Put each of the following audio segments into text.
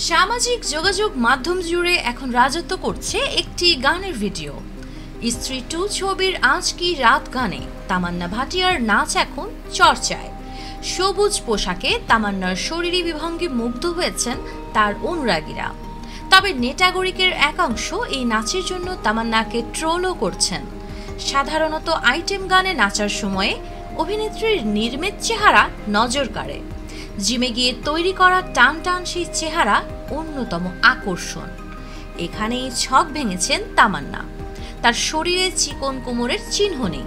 সামাজিক যোগাযোগ মাধ্যম জুড়ে এখন রাজত্ব করছে একটি গানের ভিডিও। স্ত্রী 2 ছবির আজ কি রাত গানে তামান্না ভাটিয়ার নাচ এখন চর্চায়। সবুজ পোশাকে তামান্নার শরীরী বিভঙ্গে মুগ্ধ হয়েছেন তার অনুরাগীরা। তবে নেটাগরিকের একাংশ এই নাচের জন্য তামান্নাকে ট্রোলও করছেন। সাধারণত আইটেম গানে নাচার সময়ে অভিনেত্রীর নির্মিত চেহারা নজর কাড়ে। জিমে গিয়ে তৈরি করা টান টান সেই চেহারা অন্যতম আকর্ষণ। এখানেই ছক ভেঙেছেন তামান্না। তার শরীরে চিকন কোমরের চিহ্ন নেই,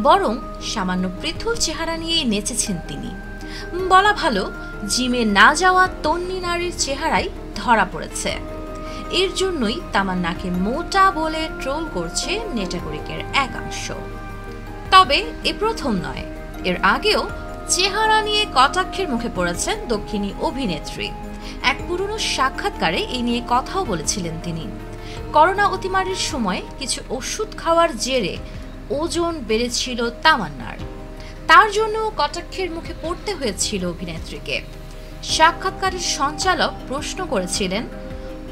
বরং সামান্য পৃথুল চেহারা নিয়েই নেচেছেন তিনি। বলা ভালো, জিমে না যাওয়া তন্নি নারীর চেহারাই ধরা পড়েছে। এর জন্যই তামান্নাকে মোটা বলে ট্রোল করছে নেটাগরিকের একাংশ। তবে এ প্রথম নয়, এর আগেও চেহারা নিয়ে কটাক্ষের মুখে পড়েছেন দক্ষিণী অভিনেত্রী। এক পুরনো সাক্ষাৎকারে এই নিয়ে কথাও বলেছিলেন তিনি। করোনা অতিমারির সময় কিছু ওষুধ খাওয়ার জেরে ওজন বেড়েছিল তামান্নার। তার জন্য কটাক্ষের মুখে পড়তে হয়েছিল অভিনেত্রীকে। সাক্ষাৎকারের সঞ্চালক প্রশ্ন করেছিলেন,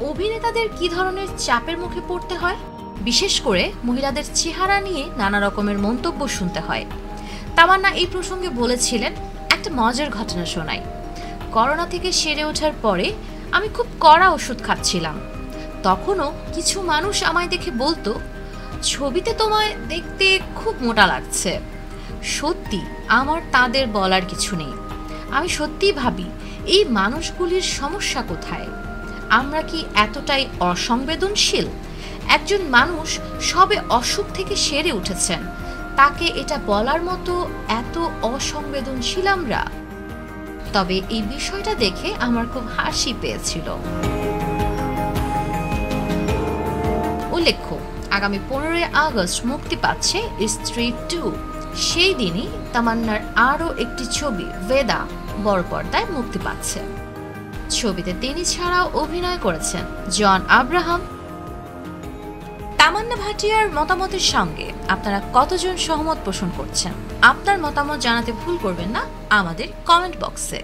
অভিনেতাদের কি ধরনের চাপের মুখে পড়তে হয়? বিশেষ করে মহিলাদের চেহারা নিয়ে নানা রকমের মন্তব্য শুনতে হয়। তামান্না এই প্রসঙ্গে বলেছিলেন, একটা মজার ঘটনা শোনাই। করোনা থেকে সেরে ওঠার পরে আমি খুব কড়া ওষুধ খাচ্ছিলাম। তখনও কিছু মানুষ আমায় দেখে বলতো, ছবিতে তোমায় দেখতে খুব মোটা লাগছে। সত্যি আমার তাদের বলার কিছু নেই। আমি সত্যিই ভাবি, এই মানুষগুলির সমস্যা কোথায়? আমরা কি এতটাই অসংবেদনশীল? একজন মানুষ সবে অসুখ থেকে সেরে উঠেছেন, তাকে এটা বলার মতো এত অসংবেদনশীল আমরা? তবে এই বিষয়টা দেখে আমার খুব হাসি পেয়েছিল। উল্লেখ্য, আগামী 15 আগস্ট মুক্তি পাচ্ছে স্ত্রী 2। সেই দিনই তামান্নার আরও একটি ছবি ভেদা বড় পর্দায় মুক্তি পাচ্ছে। ছবিতে তিনি ছাড়াও অভিনয় করেছেন জন আব্রাহাম। তামান্না ভাটিয়ার মতামতের সঙ্গে আপনারা কতজন সহমত পোষণ করছেন? আপনার মতামত জানাতে ভুল করবেন না আমাদের কমেন্ট বক্সে।